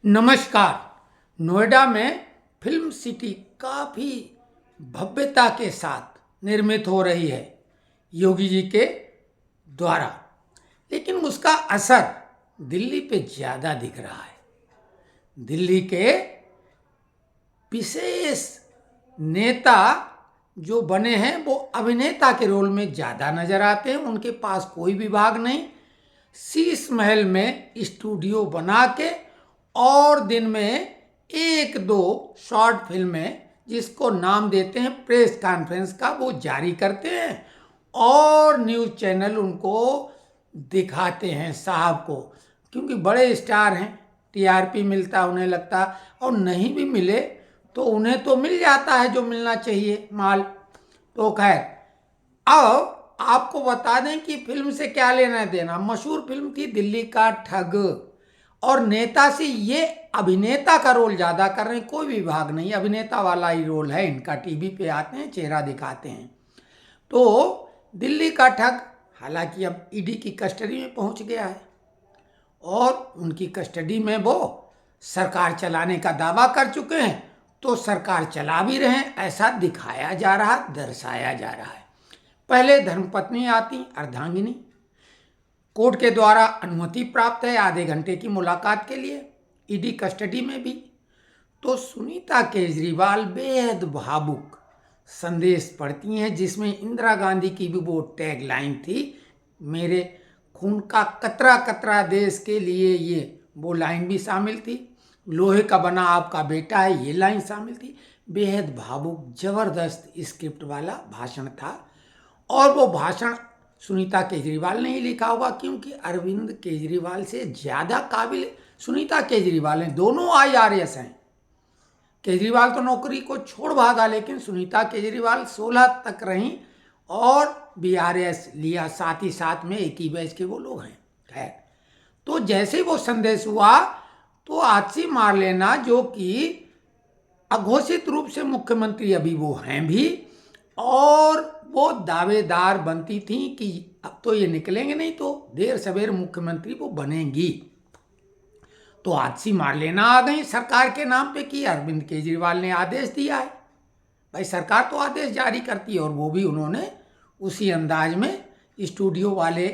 नमस्कार। नोएडा में film city काफ़ी भव्यता के साथ निर्मित हो रही है योगी जी के द्वारा, लेकिन उसका असर दिल्ली पे ज़्यादा दिख रहा है। दिल्ली के विशेष नेता जो बने हैं वो अभिनेता के रोल में ज़्यादा नज़र आते हैं। उनके पास कोई विभाग नहीं, शीश महल में स्टूडियो बना के और दिन में एक दो शॉर्ट फिल्में जिसको नाम देते हैं प्रेस कॉन्फ्रेंस का, वो जारी करते हैं और न्यूज़ चैनल उनको दिखाते हैं साहब को, क्योंकि बड़े स्टार हैं, टीआरपी मिलता उन्हें लगता, और नहीं भी मिले तो उन्हें तो मिल जाता है जो मिलना चाहिए माल। तो खैर, अब आपको बता दें कि फिल्म से क्या लेना देना। मशहूर फिल्म थी दिल्ली का ठग, और नेता से ये अभिनेता का रोल ज़्यादा कर रहे हैं, कोई विभाग नहीं, अभिनेता वाला ही रोल है इनका। टीवी पे आते हैं, चेहरा दिखाते हैं। तो दिल्ली का ठग हालांकि अब ईडी की कस्टडी में पहुंच गया है और उनकी कस्टडी में वो सरकार चलाने का दावा कर चुके हैं, तो सरकार चला भी रहे हैं ऐसा दिखाया जा रहा, दर्शाया जा रहा है। पहले धर्मपत्नी आती अर्धांगिनी, कोर्ट के द्वारा अनुमति प्राप्त है आधे घंटे की मुलाकात के लिए, ईडी कस्टडी में भी। तो सुनीता केजरीवाल बेहद भावुक संदेश पढ़ती हैं, जिसमें इंदिरा गांधी की भी वो टैग लाइन थी, मेरे खून का कतरा कतरा देश के लिए, ये वो लाइन भी शामिल थी। लोहे का बना आपका बेटा है, ये लाइन शामिल थी। बेहद भावुक जबरदस्त स्क्रिप्ट वाला भाषण था, और वो भाषण सुनीता केजरीवाल ने ही लिखा होगा, क्योंकि अरविंद केजरीवाल से ज़्यादा काबिल सुनीता केजरीवाल हैं। दोनों आईआरएस हैं। केजरीवाल तो नौकरी को छोड़ भागा, लेकिन सुनीता केजरीवाल 16 तक रहीं और बीआरएस लिया साथ ही साथ में, एक ही बैच के वो लोग हैं। खैर, तो जैसे ही वो संदेश हुआ तो आतिशी मार लेना, जो कि अघोषित रूप से मुख्यमंत्री अभी वो हैं भी, और वो दावेदार बनती थी कि अब तो ये निकलेंगे नहीं तो देर सवेर मुख्यमंत्री वो बनेंगी। तो आतिशी मार लेना आ गई सरकार के नाम पे कि अरविंद केजरीवाल ने आदेश दिया है। भाई, सरकार तो आदेश जारी करती है, और वो भी उन्होंने उसी अंदाज में स्टूडियो वाले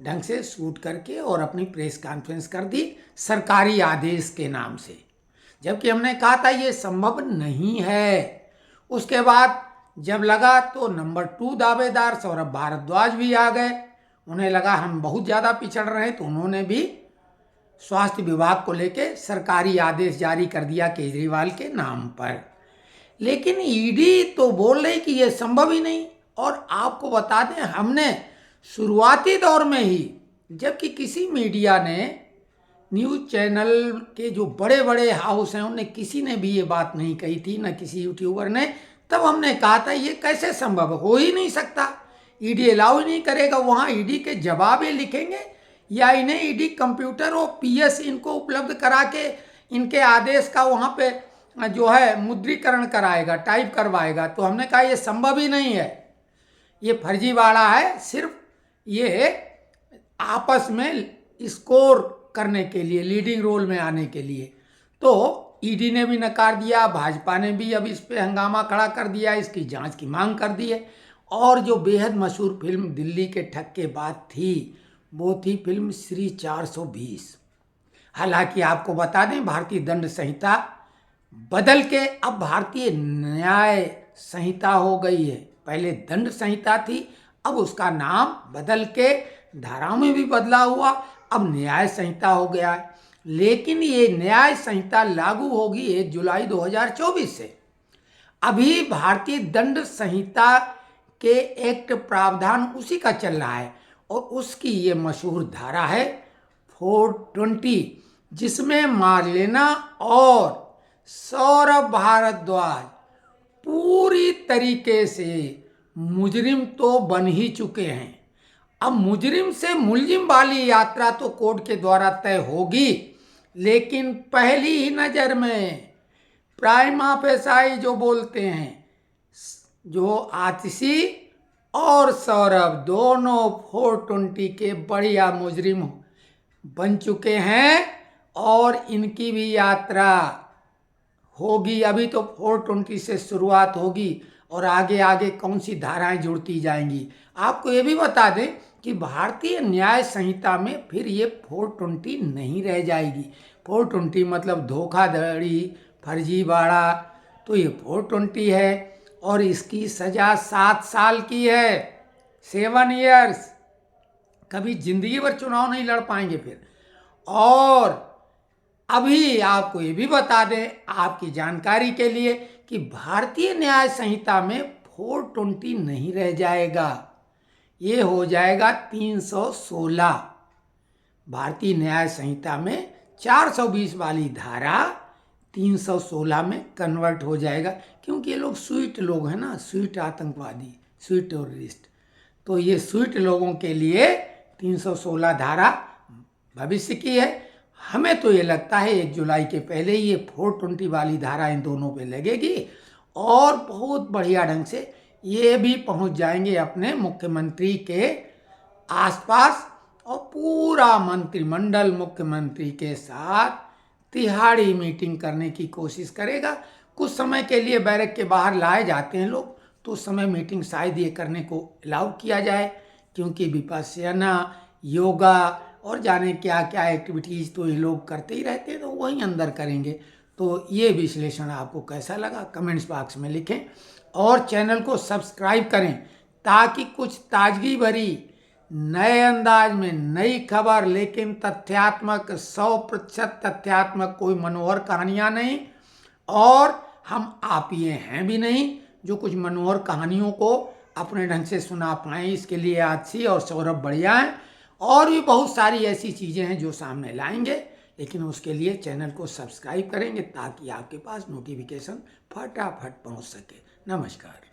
ढंग से शूट करके और अपनी प्रेस कॉन्फ्रेंस कर दी सरकारी आदेश के नाम से, जबकि हमने कहा था ये संभव नहीं है। उसके बाद जब लगा तो नंबर 2 दावेदार सौरभ भारद्वाज भी आ गए। उन्हें लगा हम बहुत ज़्यादा पिछड़ रहे हैं, तो उन्होंने भी स्वास्थ्य विभाग को लेके सरकारी आदेश जारी कर दिया केजरीवाल के नाम पर। लेकिन ईडी तो बोल रही कि ये संभव ही नहीं। और आपको बता दें, हमने शुरुआती दौर में ही, जबकि किसी मीडिया ने, न्यूज़ चैनल के जो बड़े बड़े हाउस हैं, उनने किसी ने भी ये बात नहीं कही थी, न किसी यूट्यूबर ने, तब हमने कहा था ये कैसे संभव, हो ही नहीं सकता, ईडी अलाउ ही नहीं करेगा। वहाँ ईडी के जवाब ये लिखेंगे, या इन्हें ईडी कंप्यूटर और पीएस इनको उपलब्ध करा के इनके आदेश का वहाँ पे जो है मुद्रीकरण कराएगा, टाइप करवाएगा। तो हमने कहा ये संभव ही नहीं है, ये फर्जीवाड़ा है, सिर्फ ये आपस में स्कोर करने के लिए, लीडिंग रोल में आने के लिए। तो ईडी ने भी नकार दिया, भाजपा ने भी अब इस पे हंगामा खड़ा कर दिया, इसकी जांच की मांग कर दी है। और जो बेहद मशहूर फिल्म दिल्ली के ठग के बाद थी, वो थी फिल्म श्री 420। हालांकि आपको बता दें, भारतीय दंड संहिता बदल के अब भारतीय न्याय संहिता हो गई है। पहले दंड संहिता थी, अब उसका नाम बदल के धाराओं में भी बदला हुआ, अब न्याय संहिता हो गया है। लेकिन ये न्याय संहिता लागू होगी 1 जुलाई 2024 से। अभी भारतीय दंड संहिता के एक्ट प्रावधान उसी का चल रहा है, और उसकी ये मशहूर धारा है 420, जिसमें मार लेना और सौरभ भारद्वाज पूरी तरीके से मुजरिम तो बन ही चुके हैं। अब मुजरिम से मुलजिम वाली यात्रा तो कोर्ट के द्वारा तय होगी, लेकिन पहली ही नज़र में प्राइमा फेसाई जो बोलते हैं, जो आतिशी और सौरभ दोनों 420 के बढ़िया मुजरिम बन चुके हैं, और इनकी भी यात्रा होगी। अभी तो 420 से शुरुआत होगी और आगे आगे कौन सी धाराएं जुड़ती जाएंगी। आपको ये भी बता दें कि भारतीय न्याय संहिता में फिर ये 420 नहीं रह जाएगी। 420 मतलब धोखाधड़ी, फर्जीवाड़ा, तो ये 420 है और इसकी सजा 7 साल की है, 7 ईयर्स। कभी जिंदगी भर चुनाव नहीं लड़ पाएंगे फिर। और अभी आपको ये भी बता दें आपकी जानकारी के लिए कि भारतीय न्याय संहिता में 420 नहीं रह जाएगा, ये हो जाएगा 316। भारतीय न्याय संहिता में 420 वाली धारा 316 में कन्वर्ट हो जाएगा, क्योंकि ये लोग स्वीट लोग हैं ना, स्वीट आतंकवादी, स्वीट टेररिस्ट। तो ये स्वीट लोगों के लिए 316 धारा भविष्य की है। हमें तो ये लगता है 1 जुलाई के पहले ही ये 420 वाली धारा इन दोनों पे लगेगी और बहुत बढ़िया ढंग से ये भी पहुंच जाएंगे अपने मुख्यमंत्री के आसपास और पूरा मंत्रिमंडल मुख्यमंत्री के साथ तिहाड़ी मीटिंग करने की कोशिश करेगा। कुछ समय के लिए बैरक के बाहर लाए जाते हैं लोग, तो उस समय मीटिंग शायद ये करने को अलाउ किया जाए, क्योंकि विपश्यना, योगा और जाने क्या क्या एक्टिविटीज़ तो ये लोग करते ही रहते हैं, तो वहीं अंदर करेंगे। तो ये विश्लेषण आपको कैसा लगा कमेंट्स बॉक्स में लिखें और चैनल को सब्सक्राइब करें, ताकि कुछ ताजगी भरी नए अंदाज में नई खबर, लेकिन तथ्यात्मक, 100% तथ्यात्मक, कोई मनोहर कहानियाँ नहीं। और हम आप ये हैं भी नहीं जो कुछ मनोहर कहानियों को अपने ढंग से सुना पाएँ। इसके लिए आदसी और सौरभ बढ़िया हैं और भी बहुत सारी ऐसी चीज़ें हैं जो सामने लाएंगे, लेकिन उसके लिए चैनल को सब्सक्राइब करेंगे ताकि आपके पास नोटिफिकेशन फटाफट पहुंच सके। नमस्कार।